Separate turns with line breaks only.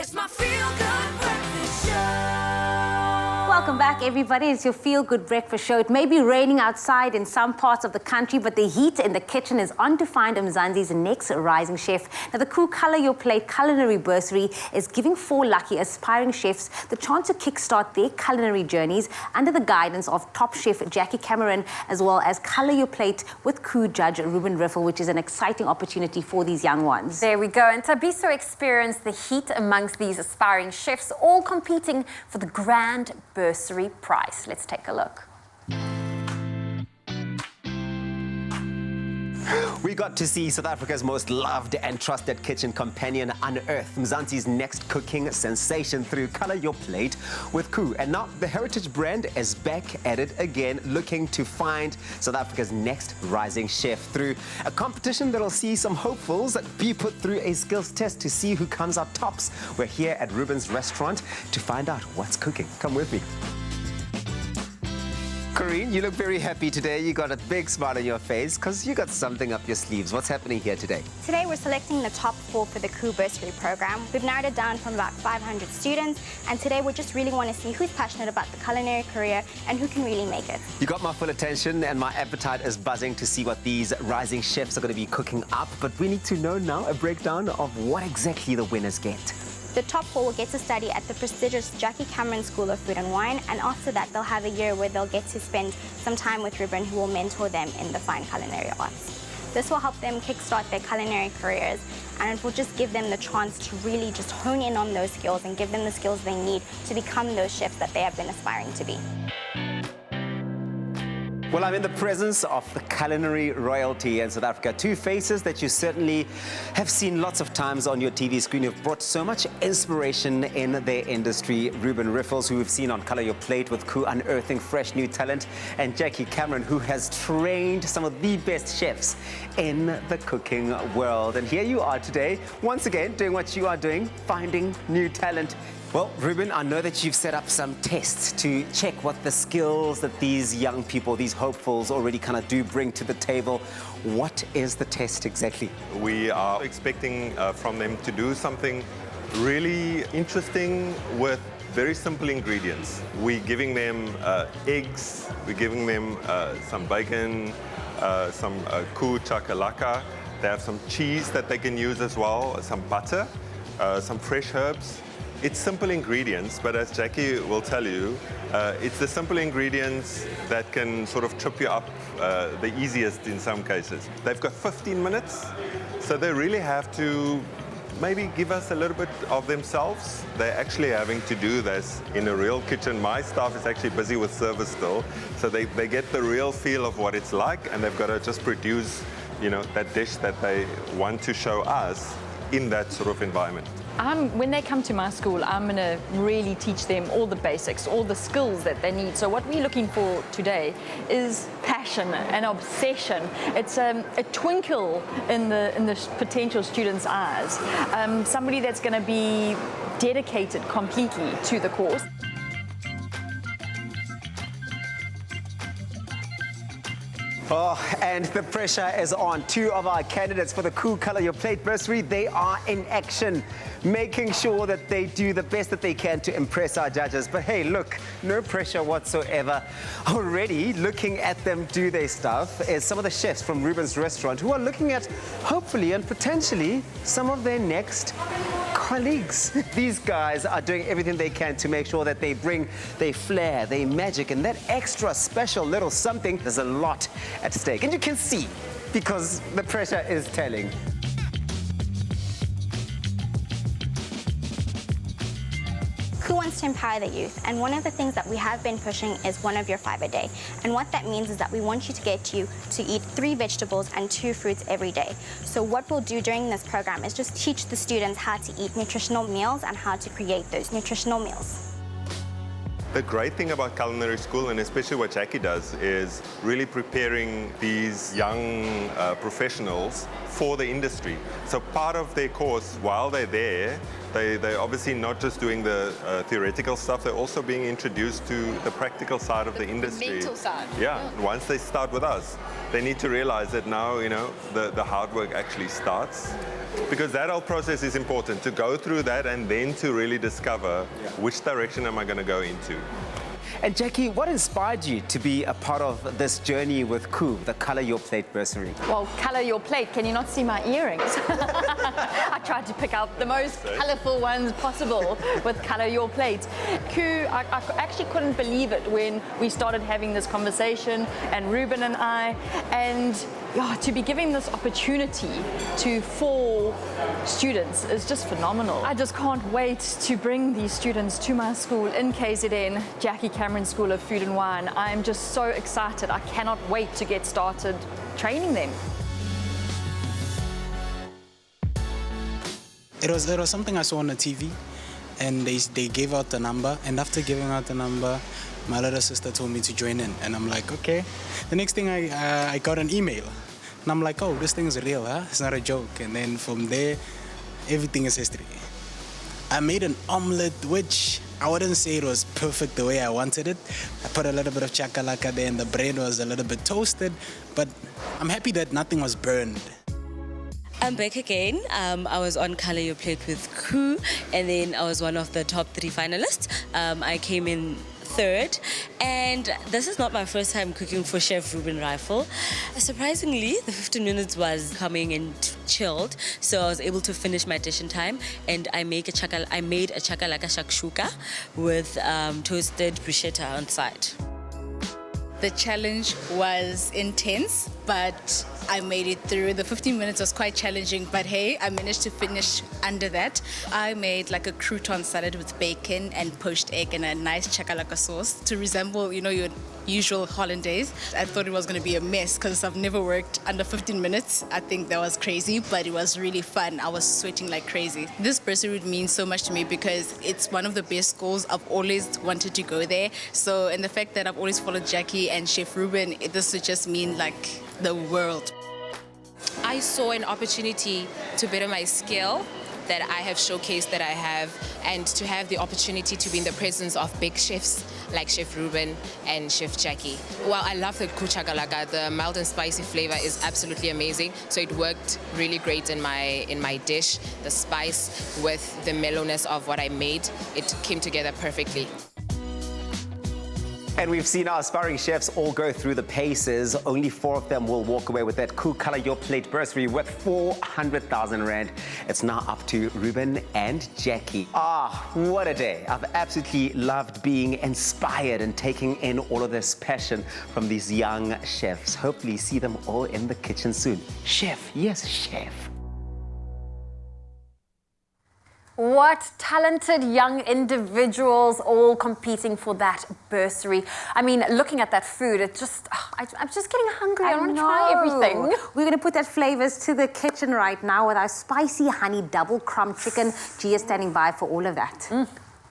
It's my feel-good breakfast show.
Welcome back, everybody. It's your feel-good breakfast show. It may be raining outside in some parts of the country, but the heat in the kitchen is on to find Mzansi's next rising chef. Now, the KOO Color Your Plate Culinary Bursary is giving 4 lucky aspiring chefs the chance to kickstart their culinary journeys under the guidance of top chef Jackie Cameron, as well as Color Your Plate with KOO judge Ruben Riffel, which is an exciting opportunity for these young ones.
There we go. And Tabiso experienced the heat amongst these aspiring chefs, all competing for the grand Bursary prize. Let's take a look.
We got to see South Africa's most loved and trusted kitchen companion unearth Mzansi's next cooking sensation through Color Your Plate with KOO. And now the heritage brand is back at it again, looking to find South Africa's next rising chef through a competition that'll see some hopefuls be put through a skills test to see who comes out tops. We're here at Ruben's restaurant to find out what's cooking. Come with me. Corinne, you look very happy today. You got a big smile on your face because you got something up your sleeves. What's happening here today?
Today we're selecting the top 4 for the KOO Bursary program. We've narrowed it down from about 500 students, and today we just really want to see who's passionate about the culinary career and who can really make it.
You got my full attention and my appetite is buzzing to see what these rising chefs are going to be cooking up. But we need to know now a breakdown of what exactly the winners get.
The top 4 will get to study at the prestigious Jackie Cameron School of Food and Wine, and after that they'll have a year where they'll get to spend some time with Ruben, who will mentor them in the fine culinary arts. This will help them kickstart their culinary careers, and it will just give them the chance to really just hone in on those skills and give them the skills they need to become those chefs that they have been aspiring to be.
Well, I'm in the presence of the culinary royalty in South Africa. 2 faces that you certainly have seen lots of times on your TV screen, who've brought so much inspiration in their industry. Ruben Riffel, who we've seen on Color Your Plate with KOO unearthing fresh new talent, and Jackie Cameron, who has trained some of the best chefs in the cooking world. And here you are today, once again, doing what you are doing, finding new talent. Well, Ruben, I know that you've set up some tests to check what the skills that these young people, these hopefuls already kind of do bring to the table. What is the test exactly?
We are expecting from them to do something really interesting with very simple ingredients. We're giving them eggs, we're giving them some bacon, some KOO chakalaka. They have some cheese that they can use as well, some butter, some fresh herbs. It's simple ingredients, but as Jackie will tell you, it's the simple ingredients that can sort of trip you up the easiest in some cases. They've got 15 minutes, so they really have to maybe give us a little bit of themselves. They're actually having to do this in a real kitchen. My staff is actually busy with service still, so they get the real feel of what it's like, and they've got to just produce, you know, that dish that they want to show us in that sort of environment.
When they come to my school, I'm going to really teach them all the basics, all the skills that they need. So what we're looking for today is passion and obsession. It's a twinkle in the potential students' eyes. Somebody that's going to be dedicated completely to the course.
Oh, and the pressure is on. 2 of our candidates for the KOO Color Your Plate Bursary, they are in action, making sure that they do the best that they can to impress our judges. But hey, look, no pressure whatsoever. Already looking at them do their stuff is some of the chefs from Ruben's restaurant who are looking at, hopefully and potentially, some of their next colleagues. These guys are doing everything they can to make sure that they bring their flair, their magic, and that extra special little something. There's a lot at stake, and you can see because the pressure is telling.
KOO wants to empower the youth, and one of the things that we have been pushing is 1 of your 5 a day. And what that means is that we want you to get you to eat 3 vegetables and 2 fruits every day. So what we'll do during this program is just teach the students how to eat nutritional meals and how to create those nutritional meals.
The great thing about culinary school, and especially what Jackie does, is really preparing these young professionals for the industry. So part of their course while they're there They're obviously not just doing the theoretical stuff, they're also being introduced to the practical side of the industry.
The mental side.
Yeah, once they start with us, they need to realize that now, you know, the hard work actually starts. Because that whole process is important, to go through that and then to really discover which direction am I going to go into.
And Jackie, what inspired you to be a part of this journey with KOO, the Color Your Plate Bursary?
Well, color your plate. Can you not see my earrings? I tried to pick out the most colorful ones possible with color your plate. KOO, I actually couldn't believe it when we started having this conversation, and Ruben and I, and yeah, to be giving this opportunity to 4 students is just phenomenal. I just can't wait to bring these students to my school in KZN, Jackie Cameron School of Food and Wine. I'm just so excited. I cannot wait to get started training them.
It was something I saw on the TV, and they gave out the number, and after giving out the number, my little sister told me to join in, and I'm like, okay. The next thing I got an email, and I'm like, oh, this thing is real, huh? It's not a joke. And then from there, everything is history. I made an omelette, which I wouldn't say it was perfect the way I wanted it. I put a little bit of chakalaka there, and the bread was a little bit toasted, but I'm happy that nothing was burned.
I'm back again. I was on Color Your Plate with KOO, and then I was one of the top 3 finalists. I came in 3rd, and this is not my first time cooking for Chef Ruben Rifle. Surprisingly, the 15 minutes was coming and chilled, so I was able to finish my dish in time, and I made a chakalaka shakshuka with toasted bruschetta on side.
The challenge was intense, but I made it through. The 15 minutes was quite challenging, but hey, I managed to finish under that. I made like a crouton salad with bacon and poached egg and a nice chakalaka sauce to resemble, you know, your usual hollandaise. I thought it was going to be a mess because I've never worked under 15 minutes. I think that was crazy, but it was really fun. I was sweating like crazy. This bursary means so much to me because it's one of the best schools. I've always wanted to go there. So, and the fact that I've always followed Jackie and Chef Ruben, this would just mean like the world.
I saw an opportunity to better my skill that I have showcased that I have, and to have the opportunity to be in the presence of big chefs like Chef Ruben and Chef Jackie. Well, I love the kuchakalaka. The mild and spicy flavor is absolutely amazing. So it worked really great in my dish. The spice with the mellowness of what I made, it came together perfectly.
And we've seen our aspiring chefs all go through the paces. Only 4 of them will walk away with that KOO Color Your Plate Bursary worth 400,000 Rand. It's now up to Ruben and Jackie. Ah, what a day. I've absolutely loved being inspired and taking in all of this passion from these young chefs. Hopefully see them all in the kitchen soon. Chef, yes, chef.
What talented young individuals all competing for that bursary. I mean, looking at that food, it just, I'm just getting hungry. I want to try everything.
We're going to put that flavors to the kitchen right now with our spicy honey double crumb chicken. Gia standing by for all of that.